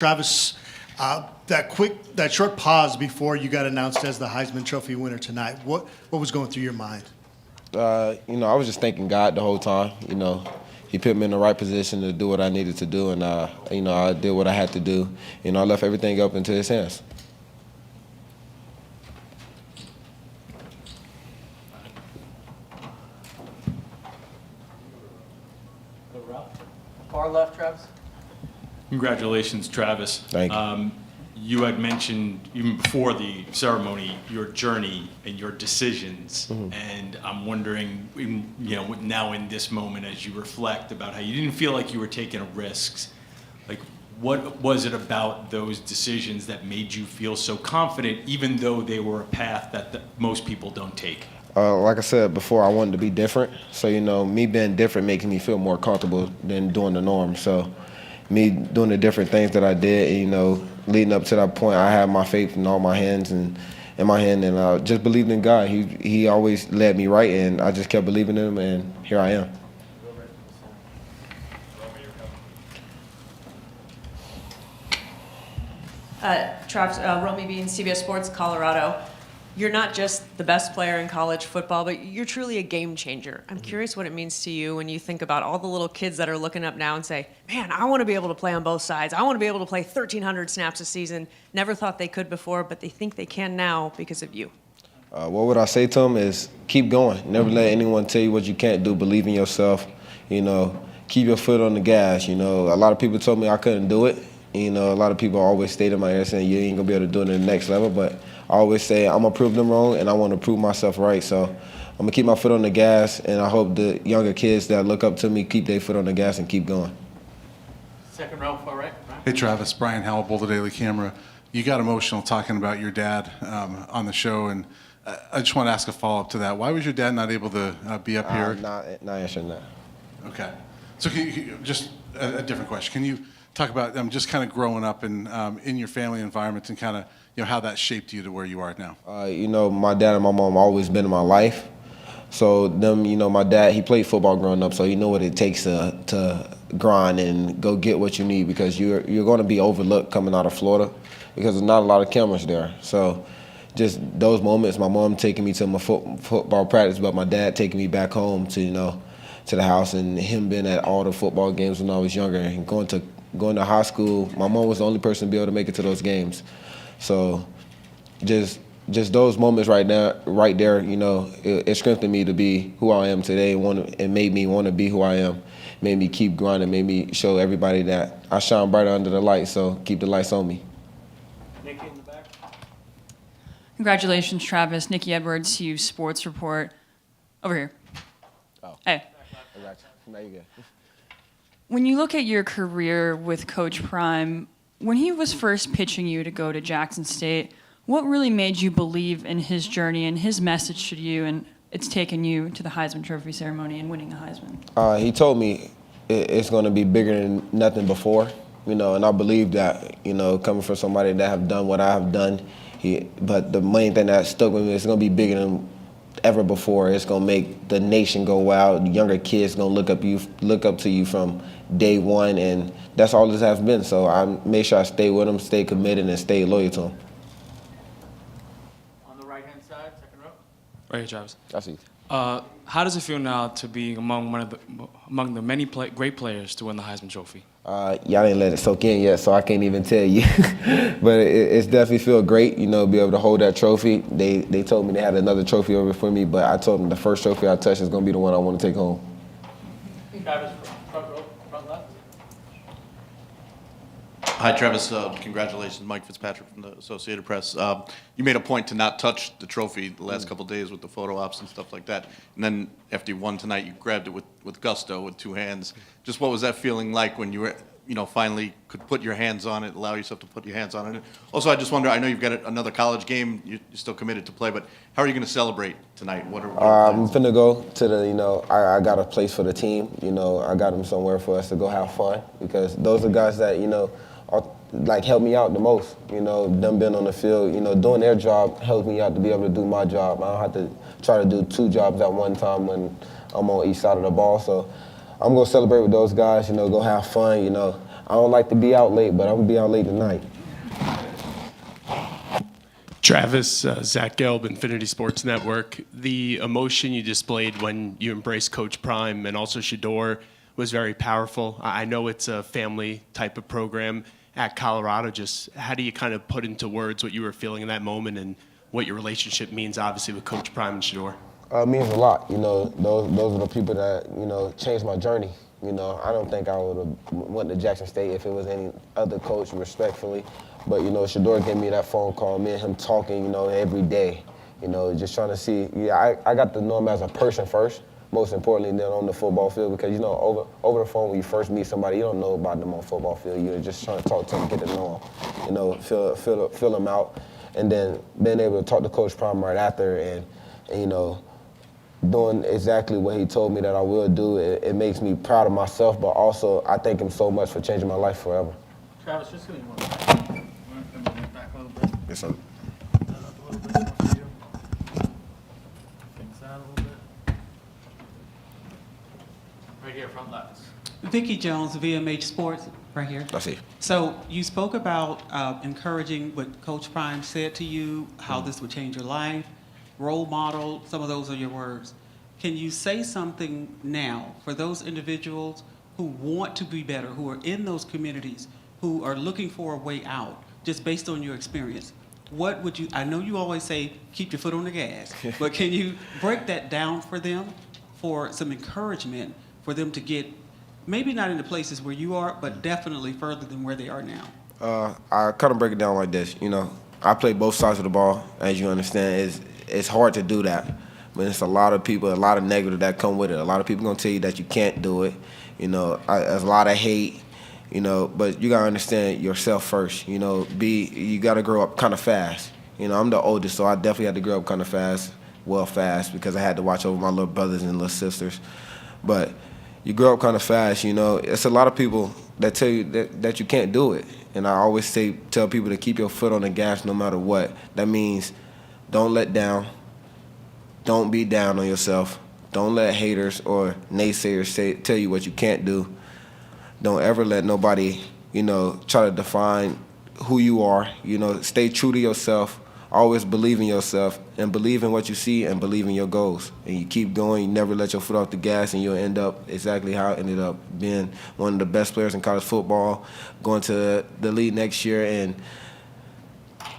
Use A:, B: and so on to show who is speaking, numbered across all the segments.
A: Travis, that short pause before you got announced as the Heisman Trophy winner tonight, what was going through your mind?
B: I was just thanking God the whole time. He put me in the right position to do what I needed to do, and I did what I had to do. I left everything up into His hands.
C: Far left, Travis.
D: Congratulations, Travis.
B: Thank you.
D: You had mentioned, even before the ceremony, your journey and your decisions.
B: Mm-hmm.
D: And I'm wondering, now in this moment, as you reflect about how you didn't feel like you were taking risks, like, what was it about those decisions that made you feel so confident, even though they were a path that most people don't take?
B: Like I said before, I wanted to be different. So, me being different makes me feel more comfortable than doing the norm. So, me doing the different things that I did, leading up to that point, I had my faith in all my hands and in my hand, and I just believed in God. He always led me right, and I just kept believing in Him, and here I am.
E: Travis, Romy Bean, CBS Sports, Colorado. You're not just the best player in college football, but you're truly a game changer. I'm curious what it means to you when you think about all the little kids that are looking up now and say, man, I want to be able to play on both sides. I want to be able to play 1,300 snaps a season. Never thought they could before, but they think they can now because of you.
B: What would I say to them is keep going. Never let anyone tell you what you can't do. Believe in yourself. Keep your foot on the gas. A lot of people told me I couldn't do it. A lot of people always stayed in my ear saying you ain't going to be able to do it in the next level, but I always say I'm going to prove them wrong, and I want to prove myself right. So I'm going to keep my foot on the gas, and I hope the younger kids that look up to me keep their foot on the gas and keep going.
C: Second row, far right.
F: Hey, Travis. Brian Howell, Boulder Daily Camera. You got emotional talking about your dad on the show, and I just want to ask a follow-up to that. Why was your dad not able to be up here?
B: Not answering that.
F: Okay. So can you, just a different question. Can you talk about just kind of growing up in your family environment and kind of how that shaped you to where you are now?
B: My dad and my mom always been in my life. So my dad, he played football growing up, so he know what it takes to grind and go get what you need, because you're going to be overlooked coming out of Florida because there's not a lot of cameras there. So just those moments, my mom taking me to my football practice, but my dad taking me back home to to the house, and him being at all the football games when I was younger, and going to high school. My mom was the only person to be able to make it to those games. So just those moments right there, it strengthened me to be who I am today, and made me want to be who I am, made me keep grinding, made me show everybody that I shine brighter under the light, so keep the lights on me.
C: Nikki in the back.
G: Congratulations, Travis. Nikki Edwards, CU Sports Report. Over here.
B: Oh.
G: Hey.
B: I got you. Now you good.
G: When you look at your career with Coach Prime, when he was first pitching you to go to Jackson State, what really made you believe in his journey and his message to you, and it's taken you to the Heisman Trophy ceremony and winning the Heisman?
B: He told me it's going to be bigger than nothing before, and I believe that, coming from somebody that have done what I have done. But the main thing that stuck with me is going to be bigger than ever before. It's going to make the nation go wild. The younger kids going to look up to you from day one, and that's all this has been. So I made sure I stay with them, stay committed, and stay loyal to them.
C: On the right-hand side, second row.
H: Right here, Travis.
B: I see.
H: How does it feel now to be among the many great players to win the Heisman Trophy?
B: Y'all didn't let it soak in yet, so I can't even tell you. But it's definitely feel great, be able to hold that trophy. They told me they had another trophy over for me, but I told them the first trophy I touch is going to be the one I want to take home.
C: Travis, front row, front left.
I: Hi, Travis. Congratulations, Mike Fitzpatrick from the Associated Press. You made a point to not touch the trophy the last couple of days with the photo ops and stuff like that. And then after you won tonight, you grabbed it with gusto, with two hands. Just what was that feeling like when you were, finally could put your hands on it, allow yourself to put your hands on it? Also, I just wonder, I know you've got another college game, you're still committed to play, but how are you going to celebrate tonight? What are
B: I'm finna go to the, I got a place for the team. I got them somewhere for us to go have fun, because those are guys that, help me out the most. Them being on the field, doing their job helps me out to be able to do my job. I don't have to try to do two jobs at one time when I'm on each side of the ball. So I'm gonna celebrate with those guys, go have fun. I don't like to be out late, but I'm gonna be out late tonight.
J: Travis, Zach Gelb, Infinity Sports Network. The emotion you displayed when you embraced Coach Prime and also Shador was very powerful. I know it's a family type of program at Colorado. Just how do you kind of put into words what you were feeling in that moment and what your relationship means, obviously, with Coach Prime and Shador?
B: It means a lot. You know, those are the people that, you know, changed my journey. You know, I don't think I would have went to Jackson State if it was any other coach, respectfully. But, you know, Shador gave me that phone call, me and him talking, you know, every day. You know, just trying to see. Yeah, I got to know him as a person first, most importantly, than on the football field. Because, you know, over the phone, when you first meet somebody, you don't know about them on the football field. You're just trying to talk to them, get to know them, you know, fill them out. And then being able to talk to Coach Prime right after and you know, doing exactly what he told me that I will do, it makes me proud of myself, but also I thank him so much for changing my life forever.
C: Travis, just give me one back. Back a little bit.
B: Yes, sir.
C: That up a little bit more for you. Things out a little bit. Right here, front left.
K: Vicky Jones, VMH Sports, right here.
B: I see.
K: So you spoke about encouraging what Coach Prime said to you, how this would change your life, role model, some of those are your words. Can you say something now for those individuals who want to be better, who are in those communities, who are looking for a way out, just based on your experience? What would you, I know you always say, keep your foot on the gas, but can you break that down for them for some encouragement for them to get, maybe not in the places where you are, but definitely further than where they are now?
B: I kind of break it down like this. You know, I play both sides of the ball, as you understand. It's hard to do that, but it's a lot of people, a lot of negative that come with it. A lot of people gonna tell you that you can't do it. You know, there's a lot of hate. You know, but you gotta understand yourself first. You know, you gotta grow up kind of fast. You know, I'm the oldest, so I definitely had to grow up kind of fast, because I had to watch over my little brothers and little sisters. But you grow up kind of fast. You know, it's a lot of people that tell you that you can't do it, and I always tell people to keep your foot on the gas no matter what. That means don't let down. Don't be down on yourself. Don't let haters or naysayers tell you what you can't do. Don't ever let nobody, you know, try to define who you are. You know, stay true to yourself. Always believe in yourself and believe in what you see and believe in your goals. And you keep going. You never let your foot off the gas, and you'll end up exactly how I ended up, being one of the best players in college football, going to the league next year. And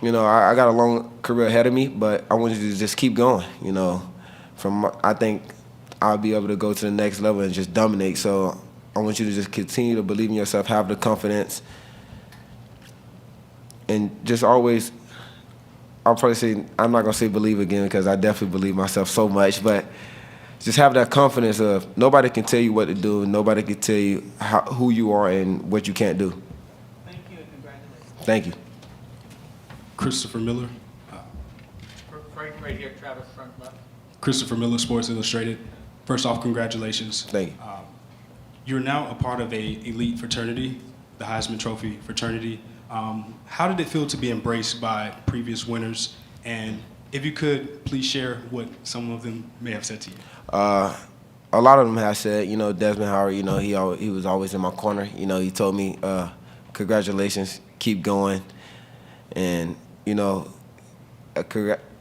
B: you know, I got a long career ahead of me, but I want you to just keep going. You know, I think I'll be able to go to the next level and just dominate. So I want you to just continue to believe in yourself, have the confidence, and just always, I'll probably say, I'm not going to say believe again because I definitely believe myself so much, but just have that confidence of nobody can tell you what to do, nobody can tell you who you are and what you can't do.
K: Thank you and congratulations.
B: Thank you.
J: Christopher Miller.
C: Right here, Travis, front left.
J: Christopher Miller, Sports Illustrated. First off, congratulations.
B: Thank you.
J: You're now a part of a elite fraternity, the Heisman Trophy fraternity. How did it feel to be embraced by previous winners? And if you could, please share what some of them may have said to you.
B: A lot of them have said, you know, Desmond Howard, you know, he was always in my corner. You know, he told me, congratulations, keep going. And, you know,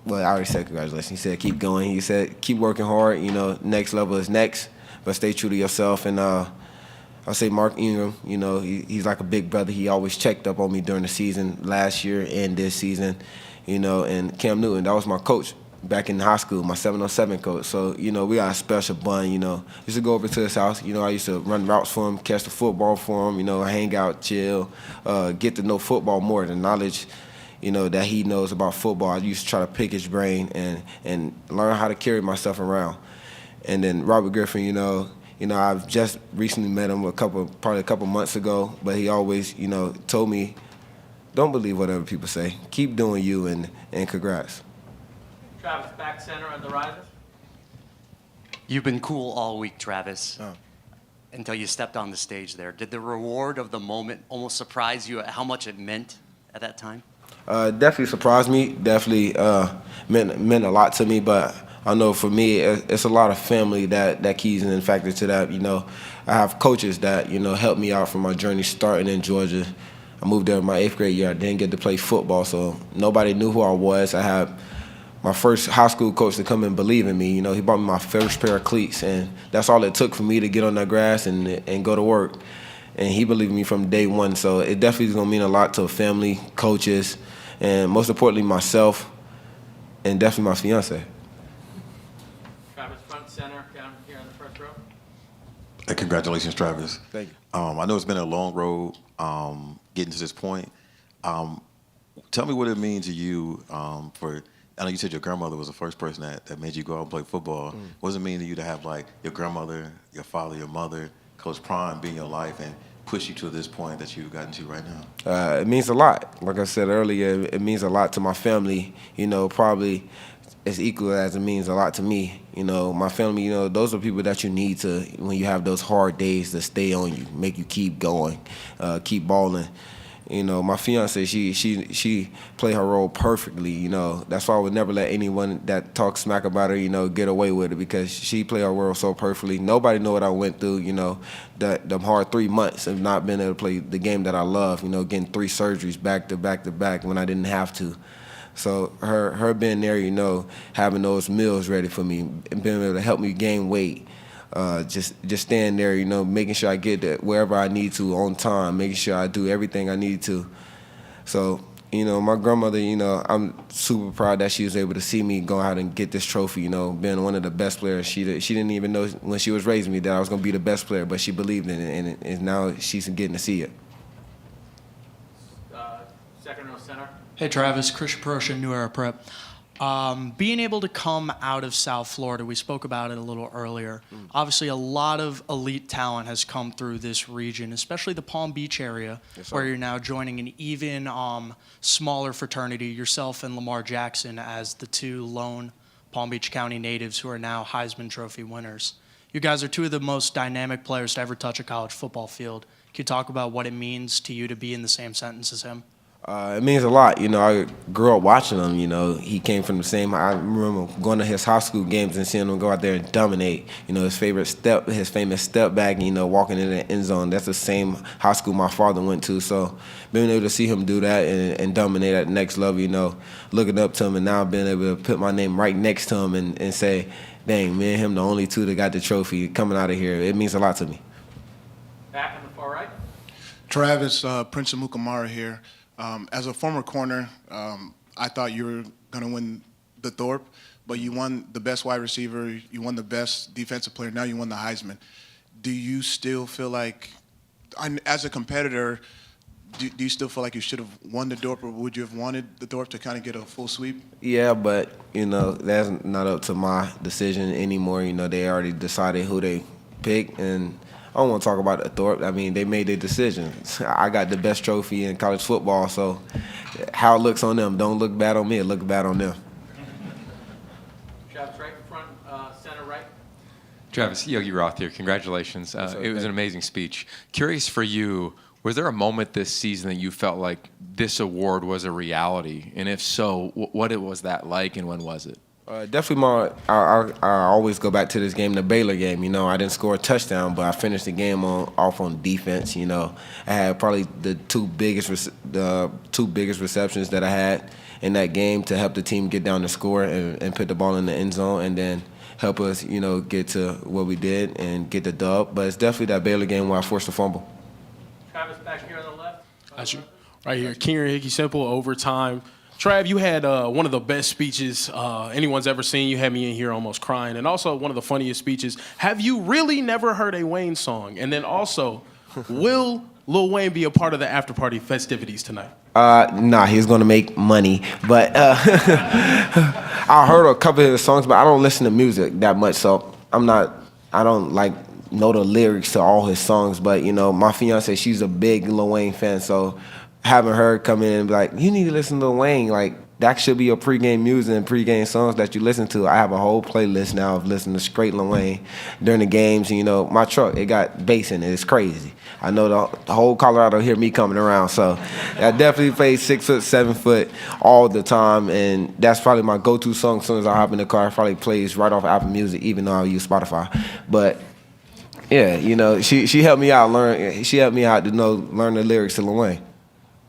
B: well, I already said congratulations. He said keep going. He said keep working hard. You know, next level is next, but stay true to yourself. And I'll say Mark Ingram, you know, he's like a big brother. He always checked up on me during the season, last year and this season, you know. And Cam Newton, that was my coach back in high school, my 707 coach. So, you know, we got a special bond, you know. Used to go over to his house. You know, I used to run routes for him, catch the football for him, you know, hang out, chill, get to know football more, the knowledge, you know, that he knows about football. I used to try to pick his brain and learn how to carry myself around. And then Robert Griffin, you know, I've just recently met him probably a couple months ago, but he always, you know, told me, don't believe whatever people say. Keep doing you, and congrats.
C: Travis, back center on the riser.
L: You've been cool all week, Travis,
B: Oh.
L: until you stepped on the stage there. Did the reward of the moment almost surprise you at how much it meant at that time?
B: Definitely surprised me. Definitely meant a lot to me. But I know for me, it's a lot of family that keys in factor to that. You know, I have coaches that, you know, helped me out from my journey starting in Georgia. I moved there in my 8th grade year. I didn't get to play football, so nobody knew who I was. I had my first high school coach to come and believe in me. You know, he bought me my first pair of cleats, and that's all it took for me to get on that grass and go to work. And he believed in me from day one, so it definitely is going to mean a lot to family, coaches, and most importantly, myself, and definitely my fiance.
C: Travis, front center, down here on the first row.
M: Hey, congratulations, Travis.
B: Thank you.
M: I know it's been a long road getting to this point. Tell me what it means to you I know you said your grandmother was the first person that made you go out and play football. What does it mean to you to have, like, your grandmother, your father, your mother, Coach Prime be in your life and push you to this point that you've gotten to right now?
B: It means a lot. Like I said earlier, it means a lot to my family, you know, probably as equal as it means a lot to me. You know, my family, you know, those are people that you need to, when you have those hard days, to stay on you, make you keep going, keep balling. You know, my fiance, she played her role perfectly. You know, that's why I would never let anyone that talks smack about her, you know, get away with it, because she played her role so perfectly. Nobody know what I went through. You know, them hard 3 months of not being able to play the game that I love. You know, getting 3 surgeries back to back to back when I didn't have to. So her being there, you know, having those meals ready for me, and being able to help me gain weight. Just staying there, you know, making sure I get that wherever I need to on time, making sure I do everything I need to. So, you know, my grandmother, you know, I'm super proud that she was able to see me go out and get this trophy, you know, being one of the best players. She didn't even know when she was raising me that I was going to be the best player, but she believed in it, and now she's getting to see it.
C: Second row center.
N: Hey Travis, Christian Perosia, New Era Prep. Being able to come out of South Florida, we spoke about it a little earlier. Obviously, a lot of elite talent has come through this region, especially the Palm Beach area, where you're now joining an even smaller fraternity, yourself and Lamar Jackson, as the 2 lone Palm Beach County natives who are now Heisman Trophy winners. You guys are 2 of the most dynamic players to ever touch a college football field. Can you talk about what it means to you to be in the same sentence as him?
B: It means a lot. You know, I grew up watching him. You know, he came from the same. I remember going to his high school games and seeing him go out there and dominate. You know, his famous step back. You know, walking in the end zone. That's the same high school my father went to. So being able to see him do that and dominate at the next level. You know, looking up to him, and now being able to put my name right next to him and say, "Dang, me and him, the only 2 that got the trophy coming out of here." It means a lot to me.
C: Back on the far right.
O: Travis, Prince Amukamara here. As a former corner, I thought you were going to win the Thorpe, but you won the best wide receiver, you won the best defensive player, now you won the Heisman. Do you still feel like, as a competitor, do you still feel like you should have won the Thorpe, or would you have wanted the Thorpe to kind of get a full sweep?
B: Yeah, but, you know, that's not up to my decision anymore. You know, they already decided who they picked, and I don't want to talk about the Thorpe. I mean, they made their decision. I got the best trophy in college football, so how it looks on them, don't look bad on me, it look bad on them.
C: Travis, right in front, center right.
P: Travis, Yogi Roth here. Congratulations. It was an amazing speech. Curious for you, was there a moment this season that you felt like this award was a reality? And if so, what was that like, and when was it?
B: Definitely I always go back to this game, the Baylor game. You know, I didn't score a touchdown, but I finished the game off on defense. You know, I had probably the two biggest receptions that I had in that game to help the team get down the score and put the ball in the end zone, and then help us, you know, get to what we did and get the dub. But it's definitely that Baylor game where I forced a fumble.
C: Travis, back here on the left.
Q: That's you. Right here, Kieran Hickey Simple, overtime. Trav, you had one of the best speeches anyone's ever seen. You had me in here almost crying. And also one of the funniest speeches. Have you really never heard a Wayne song? And then also, will Lil Wayne be a part of the after-party festivities tonight?
B: Nah, he's going to make money. But I heard a couple of his songs, but I don't listen to music that much. So I don't know the lyrics to all his songs. But, you know, my fiance, she's a big Lil Wayne fan. So having her come in and be like, you need to listen to Lil Wayne, like, that should be your pregame music and pregame songs that you listen to. I have a whole playlist now of listening to straight Lil Wayne during the games. You know, my truck, it got bass in it. It's crazy. I know the whole Colorado hear me coming around. So I definitely play 6 foot, 7 foot all the time. And that's probably my go-to song as soon as I hop in the car. It probably plays right off Apple Music, even though I use Spotify. But yeah, you know, she helped me out to learn the lyrics to Lil Wayne.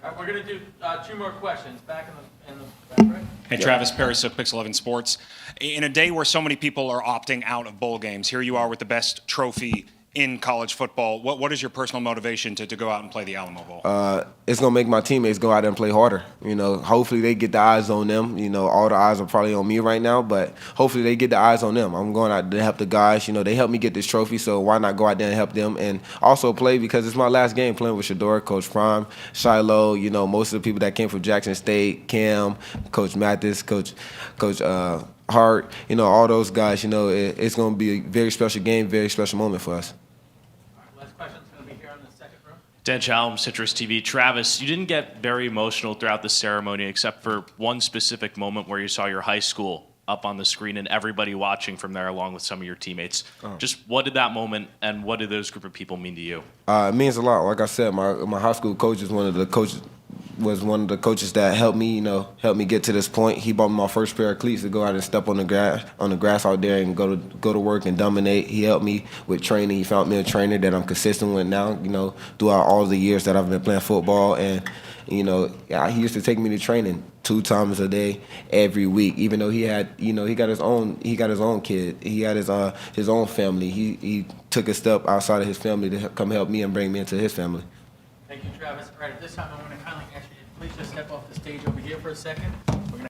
C: All right, we're going to do 2 more questions. Back in the back right.
R: Hey, Travis Parrish of Pix 11 Sports. In a day where so many people are opting out of bowl games, here you are with the best trophy in college football. What is your personal motivation to go out and play the Alamo Bowl?
B: It's going to make my teammates go out there and play harder. You know, hopefully they get the eyes on them. You know, all the eyes are probably on me right now, but hopefully they get the eyes on them. I'm going out to help the guys. You know, they helped me get this trophy, so why not go out there and help them and also play because it's my last game playing with Shador, Coach Prime, Shiloh, you know, most of the people that came from Jackson State, Cam, Coach Mathis, Coach Hart, you know, all those guys. You know, it's going to be a very special game, very special moment for us.
S: Dan Chalm, Citrus TV. Travis, you didn't get very emotional throughout the ceremony except for one specific moment where you saw your high school up on the screen and everybody watching from there along with some of your teammates. Just what did that moment and what did those group of people mean to you?
B: It means a lot. Like I said, my high school coach was one of the coaches that helped me, get to this point. He bought me my first pair of cleats to go out and step on the grass out there and go to work and dominate. He helped me with training. He found me a trainer that I'm consistent with now, you know, throughout all the years that I've been playing football. And, you know, he used to take me to training 2 times a day every week, even though he had, you know, he got his own kid. He had his own family. He took a step outside of his family to come help me and bring me into his family.
C: Thank you, Travis. All right, at this time, I want to kindly ask you to please just step off the stage over here for a second.